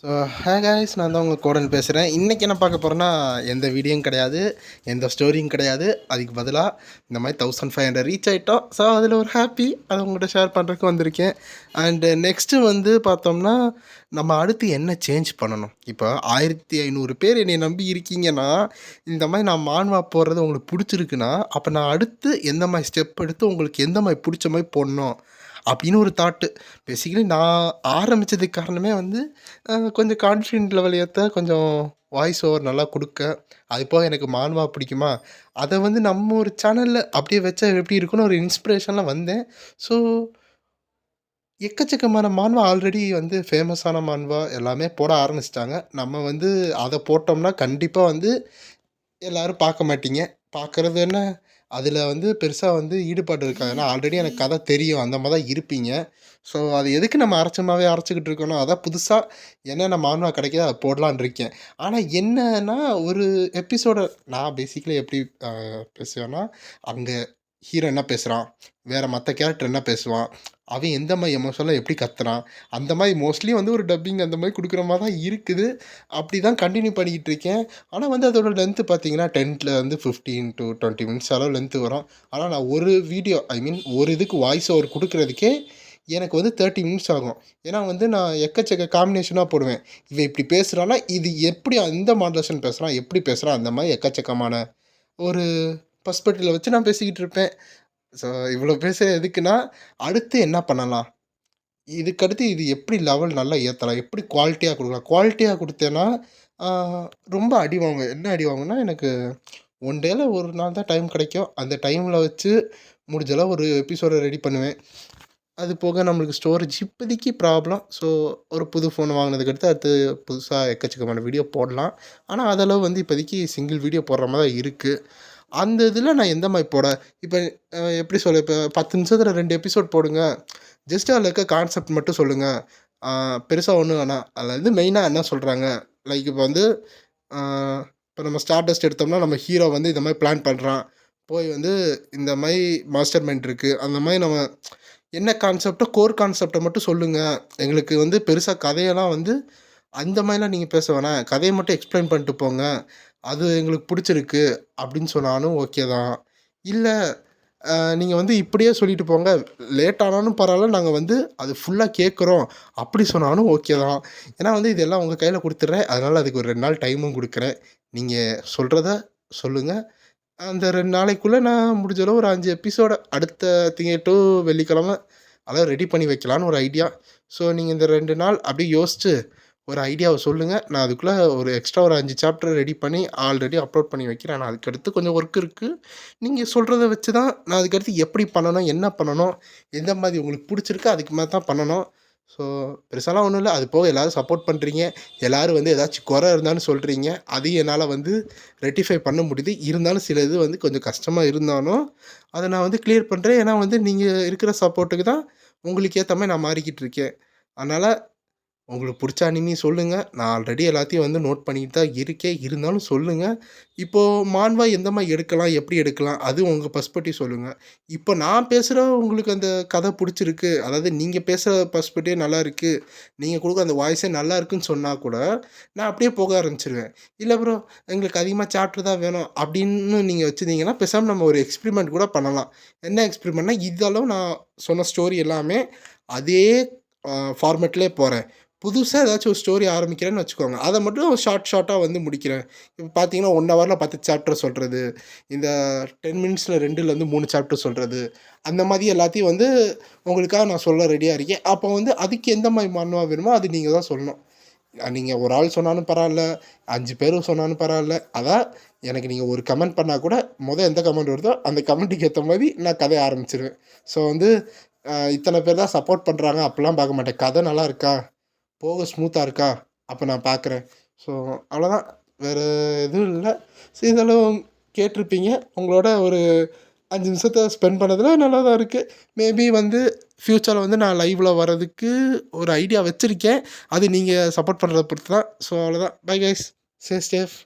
So hey guys, நான் தான் உங்கள் கோடன் பேசுகிறேன். இன்றைக்கி என்ன பார்க்க போகிறேன்னா, எந்த வீடியோவும் கிடையாது, எந்த ஸ்டோரியும் கிடையாது. அதுக்கு பதிலாக இந்த மாதிரி 1500 ரீச் ஆகிட்டோம். ஸோ அதில் ஒரு ஹாப்பி, அதை உங்கள்கிட்ட ஷேர் பண்ணுறதுக்கு வந்திருக்கேன். அண்டு நெக்ஸ்ட்டு வந்து பார்த்தோம்னா, நம்ம அடுத்து என்ன சேஞ்ச் பண்ணணும். இப்போ 1500 பேர் என்னை நம்பி இருக்கீங்கன்னா, இந்த மாதிரி நான் மான்வா போடுறது உங்களுக்கு பிடிச்சிருக்குன்னா, அப்போ நான் அடுத்து எந்த மாதிரி ஸ்டெப் எடுத்து உங்களுக்கு எந்த மாதிரி பிடிச்ச மாதிரி போடணும் அப்படின்னு ஒரு தாட்டு. பேசிக்கலி நான் ஆரம்பித்ததுக்கு காரணமே வந்து கொஞ்சம் கான்ஃபிடென்ட் லெவல் ஏற்ற, கொஞ்சம் வாய்ஸ் ஓவர் நல்லா கொடுக்க, அது போக எனக்கு மான்வா பிடிக்குமா, அதை வந்து நம்ம ஒரு சேனலில் அப்படியே வச்சா எப்படி இருக்குன்னு ஒரு இன்ஸ்பிரேஷனில் வந்தேன். ஸோ எக்கச்சக்கமான மான்வா ஆல்ரெடி வந்து ஃபேமஸான மான்வா எல்லாமே போட ஆரம்பிச்சிட்டாங்க. நம்ம வந்து அதை போட்டோம்னா கண்டிப்பாக வந்து எல்லோரும் பார்க்க மாட்டீங்க. பார்க்குறது என்ன, அதில் வந்து பெருசா வந்து ஈடுபாடு இருக்காது. ஏன்னா ஆல்ரெடி எனக்கு கதை தெரியும். அந்த மாரி தான் இருப்பீங்க. ஸோ அது எதுக்கு நம்ம அரைச்சமாவே அரைச்சுக்கிட்டு இருக்கணும். அதான் புதுசா என்னென்ன மான்வா கிடைக்குதோ அத போடலான்னு இருக்கேன். ஆனா என்னன்னா, ஒரு எபிசோட நான் பேசிக்கலி எப்படி பேசுவேன்னா, அங்க ஹீரோ என்ன பேசுறான், வேற மத்த கேரக்டர் என்ன பேசுவான், அவன் எந்த மாரி எமோஷனலா எப்படி கத்துறான், அந்த மாரி மோஸ்ட்லி வந்து ஒரு டப்பிங் அந்த மாரி குடுக்குற மாரி தான் இருக்குது. அப்படி தான் கன்டின்யூ பண்ணிக்கிட்டு இருக்கேன். ஆனா வந்து அதோட லென்த் பார்த்தீங்கன்னா, 10ல வந்து 15 டூ 20 மினிட்ஸ் அளவு லென்த் வரும். ஆனா நான் ஒரு வீடியோ ஒரு இதுக்கு வாய்ஸ் ஓவர் குடுக்குறதுக்கே எனக்கு வந்து 30 மினிட்ஸ் ஆகும். ஏன்னா வந்து நான் எக்கச்சக்க காம்பினேஷனா போடுவேன். இவன் இப்படி பேசுறான்னா, இது எப்படி எந்த மாடுலேஷன் பேசுறான், எப்படி பேசுறான், அந்த மாரி எக்கச்சக்கமான ஒரு பெர்ஸ்பெக்டிவ்ல வச்சு நான் பேசிக்கிட்டு இருப்பேன். ஸோ இவ்வளோ பேச எதுக்குன்னா, அடுத்து என்ன பண்ணலாம்? இதுக்கடுத்து இது எப்படி லெவல் நல்லா ஏத்தலாம்? எப்படி குவாலிட்டியா குடுக்கலாம்? குவாலிட்டியா குடுத்தேன்னா, ஆ ரொம்ப அடி வாங்குவேன். என்ன அடி வாங்குவேன்னா, எனக்கு 1 டேல 1 நாள் தான் டைம் கிடைக்கும். அந்த டைம்ல வச்சு முடிஞ்ச அளவு ஒரு எபிசோட ரெடி பண்ணுவேன். அது போக நம்மளுக்கு ஸ்டோரேஜ் இப்போதைக்கு ப்ராப்ளம். ஸோ ஒரு புது ஃபோன் வாங்கினதுக்கு அடுத்து அடுத்து புதுசா எக்கச்சக்கமான வீடியோ போடலாம். ஆனா அதளவு வந்து இப்போதைக்கு சிங்கிள் வீடியோ போடுற மாரி தான் இருக்கு. அந்த இதில நான் எந்த மாரி போட இப்ப எப்படி சொல்ல, இப்ப 10 நிமிஷத்துல 2 எபிசோட் போடுங்க. ஜஸ்ட் அதில இருக்க கான்செப்ட் மட்டும் சொல்லுங்க. ஆ பெருசா ஒண்ணும் வேணாம். அதில வந்து மெயினா என்ன சொல்றாங்க, லைக் இப்ப வந்து ஆ இப்ப நம்ம ஸ்டார்டஸ்ட் எடுத்தோம்னா, நம்ம ஹீரோ வந்து இந்த மாரி பிளான் பண்றான். போய் வந்து இந்த மாரி மாஸ்டர் மைண்ட் இருக்கு. அந்த மாரி நம்ம என்ன கான்செப்ட்டோ கோர் கான்செப்ட்ட மட்டும் சொல்லுங்க. எங்களுக்கு வந்து பெருசா கதையெல்லாம் வந்து அந்த மாரிலாம் நீங்க பேச வேணாம். கதைய மட்டும் எக்ஸ்ப்ளைன் பண்ணிட்டு போங்க. அது எங்களுக்கு புடிச்சிருக்கு அப்படின்னு சொன்னாலும் ஓகே தான். இல்ல நீங்க வந்து இப்படியே சொல்லிட்டு போங்க. லேட் ஆனாலும் பரவால்ல. நாங்க வந்து அது ஃபுல்லா கேட்குறோம். அப்படி சொன்னாலும் ஓகே தான். ஏன்னா வந்து இதெல்லாம் உங்க கையில குடுத்துடுறேன். அதனால அதுக்கு ஒரு 2 நாள் டைமும் குடுக்குறேன். நீங்க சொல்றத சொல்லுங்க. அந்த 2 நாளைக்குள்ள நான் முடிஞ்ச அளவு ஒரு 5 எபிசோட அடுத்த திங்க டூ வெள்ளிக்கிழமை அதெல்லாம் ரெடி பண்ணி வைக்கலான்னு ஒரு ஐடியா. ஸோ நீங்க இந்த 2 நாள் அப்படியே யோசிச்சு ஒரு ஐடியாவ சொல்லுங்க. நான் அதுக்குள்ள ஒரு எக்ஸ்ட்ரா ஒரு 5 சாப்டர் ரெடி பண்ணி ஆல்ரெடி அப்லோட் பண்ணி வைக்கிறேன். ஆனா அதுக்கடுத்து கொஞ்சம் ஒர்க் இருக்கு. நீங்க சொல்றத வச்சு தான் நான் அதுக்கடுத்து எப்படி பண்ணணும், என்ன பண்ணணும், எந்த மாரி உங்களுக்கு புடிச்சிருக்கு அதுக்கு மாரி தான் பண்ணணும். ஸோ பெருசாலாம் ஒண்ணும் இல்ல. அது போக எல்லாரும் சப்போர்ட் பண்றீங்க. எல்லாரும் வந்து ஏதாச்சும் குறை இருந்தாலும் சொல்றீங்க. அதையும் என்னால வந்து ரெக்டிஃபை பண்ண முடியுது. இருந்தாலும் சில இது வந்து கொஞ்சம் கஷ்டமா இருந்தாலும், அத நான் வந்து கிளியர் பண்றேன். ஏன்னா வந்து நீங்க இருக்கிற சப்போர்ட்டுக்கு தான் உங்களுக்கு ஏத்த மாரி நான் மாறிக்கிட்டு இருக்கேன். அதனால உங்களுக்கு புடிச்ச அனிமி சொல்லுங்க. நான் ஆல்ரெடி எல்லாத்தையும் வந்து நோட் பண்ணிட்டு தான் இருக்கேன். இருந்தாலும் சொல்லுங்க. இப்போ மான்வா எந்த மாரி எடுக்கலாம்? எப்படி எடுக்கலாம்? அது உங்க பெர்ஸ்பெக்டிவ் சொல்லுங்க. இப்போ நான் பேசுற உங்களுக்கு அந்த கதை புடிச்சிருக்கு. அதாவது நீங்க பேசுற பெர்ஸ்பெக்டிவ் நல்லாயிருக்கு. நீங்க குடுக்குற அந்த வாய்ஸே நல்லா இருக்குன்னு சொன்னா கூட, நான் அப்படியே போக ஆரம்பிச்சுருவேன். இல்ல ப்ரோ, எங்களுக்கு அதிகமா சாப்டர் தான் வேணும் அப்படின்னு நீங்க வச்சிருந்தீங்கன்னா, பேசாம நம்ம ஒரு எக்ஸ்பெரிமெண்ட் கூட பண்ணலாம். என்ன எக்ஸ்பெரிமெண்ட்னா, இதளவு நான் சொன்ன ஸ்டோரி எல்லாமே அதே ஃபார்மேட்லயே போறேன். புதுசா ஏதாச்சும் ஒரு ஸ்டோரி ஆரம்பிக்கிறேன்னு வச்சுக்கோங்க. அத மட்டும் ஷார்ட்டா வந்து முடிக்கிறேன். இப்ப பார்த்தீங்கன்னா, 1 ஹவர்ல 10 சாப்டர் சொல்றது. இந்த 10 மினிட்ஸ்ல 2லேருந்து 3 சாப்டர் சொல்றது. அந்த மாரி எல்லாத்தையும் வந்து உங்களுக்காக நான் சொல்ல ரெடியா இருக்கேன். அப்போ வந்து அதுக்கு எந்த மாரி மன்வா வேணுமோ, அது நீங்க தான் சொல்லணும். நீங்க ஒரு ஆள் சொன்னாலும் பரவால்ல, 5 பேரு சொன்னாலும் பரவால்ல. அதான் எனக்கு நீங்க ஒரு கமெண்ட் பண்ணா கூட, எந்த கமெண்ட் வருதோ, அந்த கமெண்ட்டுக்கு ஏத்த மாரி நான் கதைய ஆரம்பிச்சுருவேன். ஸோ வந்து இத்தன பேர் தான் சப்போர்ட் பண்றாங்க, அப்படிலாம் பார்க்க மாட்டேன். கதை நல்லா இருக்கா? போக ஸ்மூத்தா இருக்கா? அப்ப நான் பார்க்குறேன். ஸோ அவ்வளோதான். வேற எதுவும் இல்ல. இதெல்லாம் கேட்டிருப்பீங்க. உங்களோட ஒரு 5 நிமிஷத்த ஸ்பெண்ட் பண்ணதுல நல்லா தான் இருக்கு. மேபி வந்து ஃப்யூச்சர்ல வந்து நான் லைவ்ல வரதுக்கு ஒரு ஐடியா வச்சிருக்கேன். அது நீங்க சப்போர்ட் பண்றத பொறுத்து தான். ஸோ அவ்வளோதான். Bye guys. Stay safe.